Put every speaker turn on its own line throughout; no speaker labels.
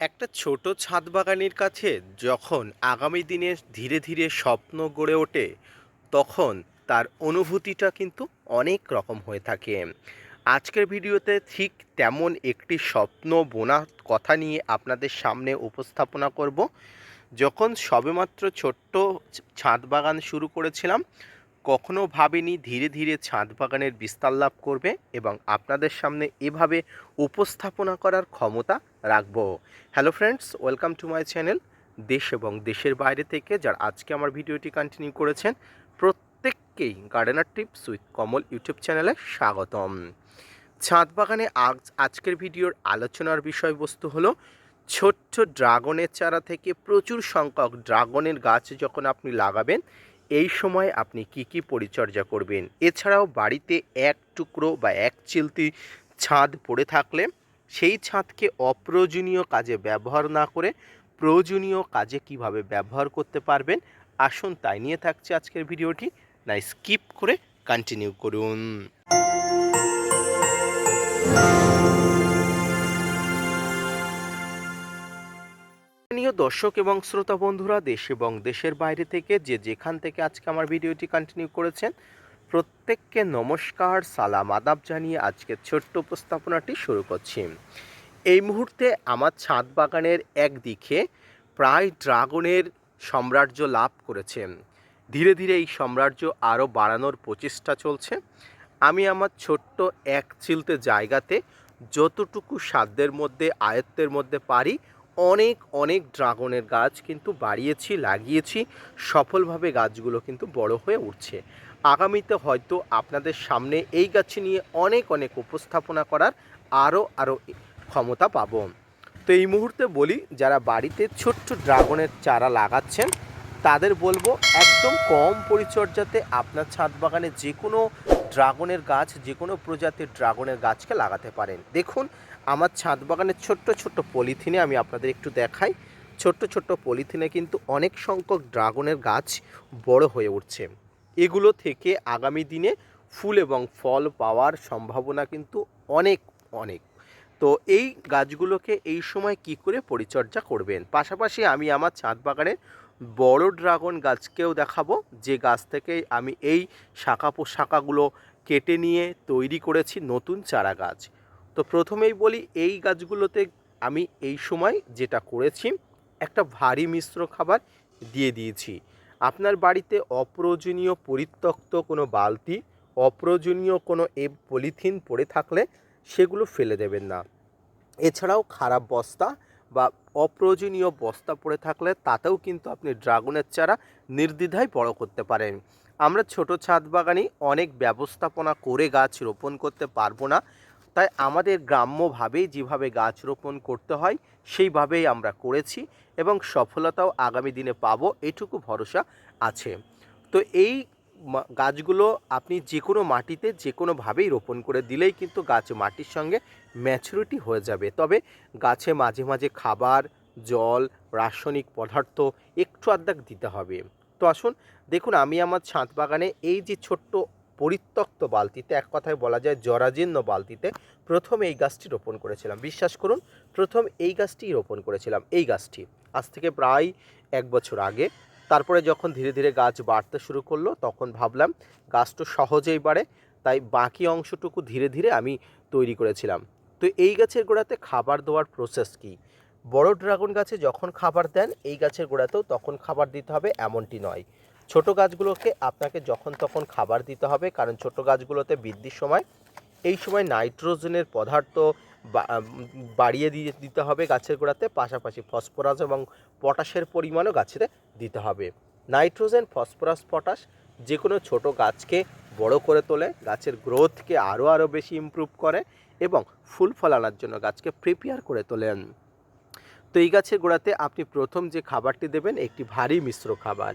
একটা ছোট ছাদ বাগানের কাছে যখন আগামী দিনে ধীরে ধীরে স্বপ্ন গড়ে ওঠে, তখন তার অনুভূতিটা কিন্তু অনেক রকম হয়ে থাকে। আজকের ভিডিওতে ঠিক তেমন একটি স্বপ্ন বোনা কথা নিয়ে আপনাদের সামনে উপস্থাপনা করব। যখন সবেমাত্র ছোট্ট ছাদ বাগান শুরু করেছিলাম, কখনো ভাবিনি ধীরে ধীরে ছাদ বাগানের বিস্তার লাভ করবে এবং আপনাদের সামনে এভাবে উপস্থাপনা করার ক্ষমতা রাখবো। Hello friends, welcome to my channel. দেশ এবং দেশের বাইরে থেকে যারা আজকে আমার ভিডিওটি কন্টিনিউ করেছেন, প্রত্যেককেই gardener tips with Kamal YouTube চ্যানেলে স্বাগতম। ছাদ বাগানে আজকের ভিডিওর আলোচনার বিষয়বস্তু হলো ছোট্ট ড্রাগনের চারা থেকে প্রচুর সংখ্যক ড্রাগনের গাছ যখন আপনি লাগাবেন, এই সময় আপনি কি কি পরিচর্যা করবেন। এছাড়াও বাড়িতে এক টুকরো বা এক চিলতি ছাদ পড়ে থাকলে সেই ছাদকে অপ্রয়োজনীয় কাজে ব্যবহার না করে প্রয়োজনীয় কাজে কিভাবে ব্যবহার করতে পারবেন, আসুন তাই নিয়ে থাকছে আজকের ভিডিওটি। না স্কিপ করে কন্টিনিউ করুন। প্রিয় দর্শক এবং শ্রোতা বন্ধুরা, দেশ এবং দেশের বাইরে থেকে যে যেখান থেকে আজকে আমার ভিডিওটি কন্টিনিউ করেছেন, প্রত্যেককে নমস্কার, সালাম, আদাব জানিয়ে আজকের ছোট্ট উপস্থাপনাটি শুরু করছি। এই মুহূর্তে আমার ছাদ বাগানের একদিকে প্রায় ড্রাগনের সাম্রাজ্য লাভ করেছে। ধীরে ধীরে এই সাম্রাজ্য আরও বাড়ানোর প্রচেষ্টা চলছে। আমি আমার ছোট্ট এক চিলতে জায়গাতে যতটুকু সাধ্যের মধ্যে আয়ত্তের মধ্যে পারি অনেক অনেক ড্রাগনের গাছ কিন্তু বাড়িয়েছি, লাগিয়েছি। সফলভাবে গাছগুলো কিন্তু বড় হয়ে উঠছে। আগামীতে হয়তো আপনাদের সামনে এই গাছ নিয়ে অনেক অনেক উপস্থাপনা করার আরও ক্ষমতা পাবো। তো এই মুহূর্তে বলি, যারা বাড়িতে ছোট্ট ড্রাগনের চারা লাগাচ্ছেন তাদের বলবো একদম কম পরিচর্যাতে আপনার ছাদ বাগানে যে কোনো ড্রাগনের গাছ, যে কোনো প্রজাতির ড্রাগনের গাছকে লাগাতে পারেন। দেখুন, আমার ছাদ বাগানের ছোট্ট ছোট্ট পলিথিনে আমি আপনাদের একটু দেখাই। ছোট্ট ছোট্ট পলিথিনে কিন্তু অনেক সংখ্যক ড্রাগনের গাছ বড় হয়ে উঠছে। এগুলো থেকে আগামী দিনে ফুল এবং ফল পাওয়ার সম্ভাবনা কিন্তু অনেক অনেক। তো এই গাছগুলোকে এই সময় কি করে পরিচর্যা করবেন, পাশাপাশি আমি আমার ছাদ বাগানে বড় ড্রাগন গাছকেও দেখাবো, যে গাছ থেকে আমি এই শাখা প্রশাখাগুলো কেটে নিয়ে তৈরি করেছি নতুন চারা গাছ। তো প্রথমেই বলি, এই গাছগুলোতে আমি এই সময় যেটা করেছি, একটা ভারী মিশ্র খাবার দিয়ে দিয়েছি। আপনার বাড়িতে অপ্রয়োজনীয় পরিত্যক্ত কোনো বালতি, অপ্রয়োজনীয় কোনো পলিথিন পড়ে থাকলে সেগুলো ফেলে দেবেন না। এছাড়াও খারাপ বস্তা বা অপ্রয়োজনীয় বস্তা পড়ে থাকলে তাতেও কিন্তু আপনি ড্রাগনের চারা নির্দ্বিধায় বড় করতে পারেন। আমরা ছোট ছাদ বাগানে অনেক ব্যবস্থাপনা করে গাছ রোপণ করতে পারবো না, তাই আমাদের গ্রাম্যভাবেই যেভাবে গাছ রোপণ করতে হয় সেইভাবেই আমরা করেছি এবং সফলতাও আগামী দিনে পাবো, এটুকু ভরসা আছে। তো এই গাছগুলো আপনি যে কোনো মাটিতে যে কোনোভাবেই রোপণ করে দিলেই কিন্তু গাছ মাটির সঙ্গে ম্যাচুরিটি হয়ে যাবে। তবে গাছে মাঝে মাঝে খাবার, জল, রাসায়নিক পদার্থ একটু আধটু দিতে হবে। তো আসুন দেখুন, আমি আমার ছাদ বাগানে এই যে ছোট্ট পরিত্যক্ত বালতিতে, এক কথায় বলা যায় জরাজীর্ণ বালতিতে, প্রথম এই গাছটি রোপণ করেছিলাম। বিশ্বাস করুন, প্রথম এই গাছটিই রোপণ করেছিলাম। এই গাছটি আজ থেকে প্রায় 1 বছর আগে। তারপরে যখন ধীরে ধীরে গাছ বাড়তে শুরু করলো, তখন ভাবলাম গাছ তো সহজেই বাড়ে, তাই বাকি অংশটুকু ধীরে ধীরে আমি তৈরি করেছিলাম। তো এই গাছের গোড়াতে খাবার দেওয়ার প্রসেস কী? বড় ড্রাগন গাছে যখন খাবার দেন, এই গাছের গোড়াতেও তখন খাবার দিতে হবে এমনটি নয়। ছোট গাছগুলোকে আপনাকে যখন তখন খাবার দিতে হবে, কারণ ছোট গাছগুলোতে বৃদ্ধির সময় এই সময় নাইট্রোজেনের পদার্থ বাড়িয়ে দিতে হবে গাছের গোড়াতে, পাশাপাশি ফসফরাস এবং পটাশের পরিমাণও গাছেতে দিতে হবে। নাইট্রোজেন, ফসফরাস, পটাশ যে কোনো ছোটো গাছকে বড় করে তোলে, গাছের গ্রোথকে আরও বেশি ইমপ্রুভ করে এবং ফুল ফল আনার জন্য গাছকে প্রিপেয়ার করে তোলেন। তো এই গাছের গোড়াতে আপনি প্রথম যে খাবারটি দেবেন একটি ভারী মিশ্র খাবার।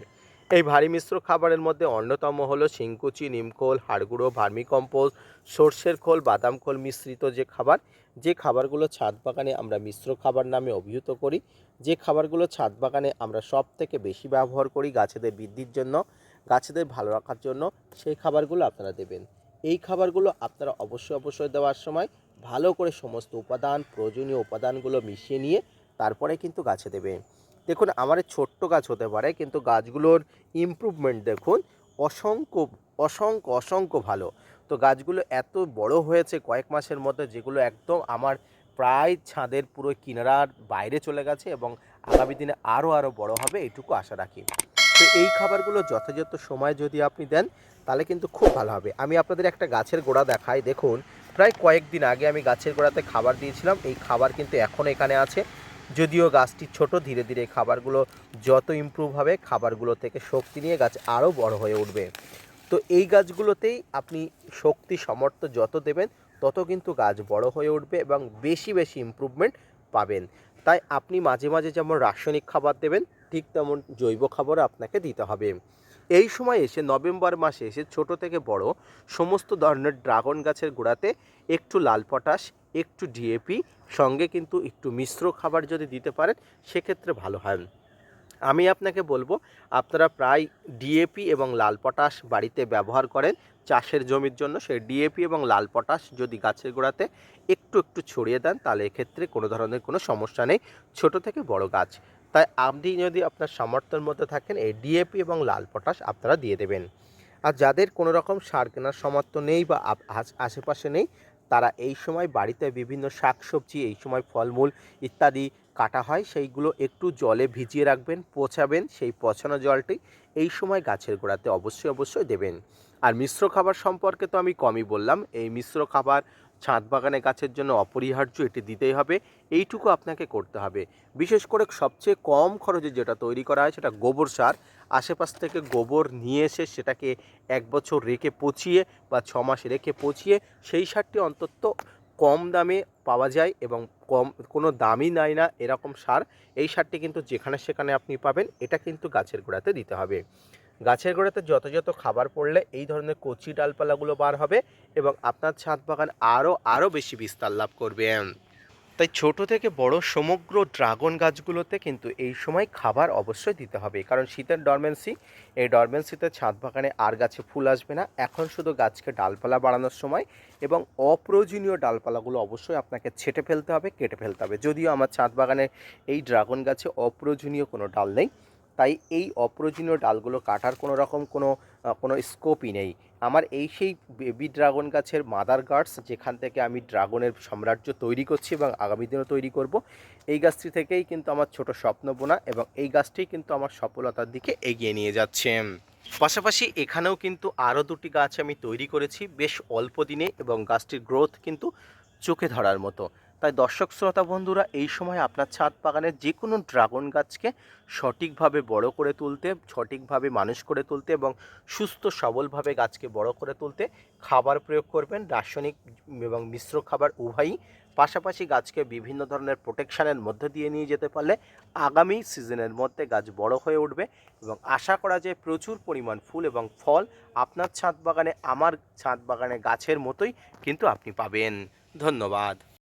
এই ভারী মিশ্র খাবারের মধ্যে অন্যতম হলো শিংকুচি, নিমখোল, হাড়গুঁড়ো, ভার্মিকম্পোস্ট, সর্ষের খোল, বাদাম খোল মিশ্রিত যে খাবার, যে খাবারগুলো ছাদ বাগানে আমরা মিশ্র খাবার নামে অভিহিত করি, যে খাবারগুলো ছাদ বাগানে আমরা সব থেকে বেশি ব্যবহার করি গাছেদের বৃদ্ধির জন্য, গাছেদের ভালো রাখার জন্য, সেই খাবারগুলো আপনারা দেবেন। এই খাবারগুলো আপনারা অবশ্যই দেওয়ার সময় ভালো করে সমস্ত উপাদান, প্রয়োজনীয় উপাদানগুলো মিশিয়ে নিয়ে তারপরে কিন্তু গাছে দেবে। দেখুন আমার এই ছোট্ট গাছ হতে পারে, কিন্তু গাছগুলোর ইমপ্রুভমেন্ট দেখুন অসংখ্য অসংখ্য অসংখ্য ভালো। তো গাছগুলো এত বড় হয়েছে কয়েক মাসের মধ্যে, যেগুলো একদম আমার প্রায় ছাদের পুরো কিনারার বাইরে চলে গেছে এবং আগামী দিনে আরও বড় হবে এইটুকু আশা রাখি। তো এই খাবারগুলো যথাযথ সময় যদি আপনি দেন তাহলে কিন্তু খুব ভালো হবে। আমি আপনাদের একটা গাছের গোড়া দেখাই। দেখুন প্রায় কয়েকদিন আগে আমি গাছের গোড়াতে খাবার দিয়েছিলাম, এই খাবার কিন্তু এখনও এখানে আছে। যদিও গাছটি ছোট, ধীরে ধীরে খাবারগুলো যত ইমপ্রুভ হবে খাবারগুলো থেকে শক্তি নিয়ে গাছ আরও বড় হয়ে উঠবে। তো এই গাছগুলোতেই আপনি শক্তি সামর্থ্য যত দেবেন তত কিন্তু গাছ বড় হয়ে উঠবে এবং বেশি বেশি ইমপ্রুভমেন্ট পাবেন। তাই আপনি মাঝে মাঝে যেমন রাসায়নিক খাবার দেবেন, ঠিক তেমন জৈব খাবারও আপনাকে দিতে হবে। এই সময় এসে নভেম্বর মাসে এসে ছোট থেকে বড় সমস্ত ধরনের ড্রাগন গাছের গোড়াতে একটু লাল পটাশ, একটু ডিএপি, সঙ্গে কিন্তু একটু মিশ্র খাবার যদি দিতে পারেন সেক্ষেত্রে ভালো হয়। আমি আপনাকে বলবো আপনারা প্রায় ডিএপি এবং লাল পটাশ বাড়িতে ব্যবহার করেন চাষের জমির জন্য। সেই ডিএপি এবং লাল পটাশ যদি গাছের গোড়াতে একটু একটু ছড়িয়ে দেন তাহলে এক্ষেত্রে কোনো ধরনের কোনো সমস্যা নেই, ছোট থেকে বড় গাছ। তাই আপনি যদি আপনার সামর্থ্যের মধ্যে থাকেন এই ডিএপি এবং লাল পটাশ আপনারা দিয়ে দেবেন। আর যাদের কোনো রকম সার কেনার সামর্থ্য নেই বা আশেপাশে নেই, তারা এই সময় বাড়িতে বিভিন্ন শাকসবজি, এই সময় ফলমূল ইত্যাদি কাটা হয়, সেইগুলো একটু জলে ভিজিয়ে রাখবেন, পচাবেন। সেই পচানো জলটি এই সময় গাছের গোড়াতে অবশ্যই দেবেন। আর মিশ্র খাবার সম্পর্কে তো আমি কমই বললাম। এই মিশ্র খাবার ছাদ বাগানে গাছের জন্য অপরিহার্য, এটি দিতেই হবে। এইটুকু আপনাকে করতে হবে। বিশেষ করে সবচেয়ে কম খরচে যেটা তৈরি করা হয় সেটা গোবর সার। আশেপাশ থেকে গোবর নিয়ে এসে সেটাকে ১ বছর রেখে পচিয়ে বা ৬ মাস রেখে পচিয়ে সেই সারটি অন্তত কম দামে পাওয়া যায় এবং কম কোনো দামই নেয় না এরকম সার। এই সারটি কিন্তু যেখানে সেখানে আপনি পাবেন। এটা কিন্তু গাছের গোড়াতে দিতে হবে। গাছের গোড়াতে যথাযথ খাবার পড়লে এই ধরনের কচি ডালপালাগুলো বার হবে এবং আপনার ছাদ বাগান আরও বেশি বিস্তার লাভ করবে। তাই ছোট থেকে বড় সমগ্র ড্রাগন গাছগুলোতে কিন্তু এই সময় খাবার অবশ্যই দিতে হবে, কারণ শীতের ডরমেন্সি, এই ডরমেন্সিতে ছাদ বাগানে আর গাছে ফুল আসবে না। এখন শুধু গাছকে ডালপালা বাড়ানোর সময় এবং অপ্রয়োজনীয় ডালপালাগুলো অবশ্যই আপনাকে ছেঁটে ফেলতে হবে, কেটে ফেলতে হবে। যদিও আমার ছাদ বাগানে এই ড্রাগন গাছে অপ্রয়োজনীয় কোনো ডাল নেই, তাই এই অপ্রয়োজনীয় ডালগুলো কাটার কোনো স্কোপই নেই। আমার এই সেই বেবি ড্রাগন গাছের মাদার গার্ডস, যেখান থেকে আমি ড্রাগনের সাম্রাজ্য তৈরি করছি এবং আগামী দিনেও তৈরি করব। এই গাছটি থেকেই কিন্তু আমার ছোট স্বপ্ন বোনা এবং এই গাছটিই কিন্তু আমার সফলতার দিকে এগিয়ে নিয়ে যাচ্ছে। পাশাপাশি এখানেও কিন্তু আরও দুটি গাছ আমি তৈরি করেছি বেশ অল্প দিনে এবং গাছটির গ্রোথ কিন্তু চোখে ধরার মতো। তাই দর্শক শ্রোতা বন্ধুরা, এই সময় আপনার ছাদ বাগানের যে কোনো ড্রাগন গাছকে সঠিকভাবে বড় করে তুলতে, সঠিকভাবে মানুষ করে তুলতে এবং সুস্থ সবলভাবে গাছকে বড় করে তুলতে খাবার প্রয়োগ করবেন, রাসায়নিক এবং মিশ্র খাবার উভয়ই। পাশাপাশি গাছকে বিভিন্ন ধরনের প্রোটেকশানের মধ্যে দিয়ে নিয়ে যেতে পারলে আগামী সিজনের মধ্যে গাছ বড় হয়ে উঠবে এবং আশা করা যায় প্রচুর পরিমাণ ফুল এবং ফল আপনার ছাদ বাগানে, আমার ছাদ বাগানে গাছের মতোই কিন্তু আপনি পাবেন। ধন্যবাদ।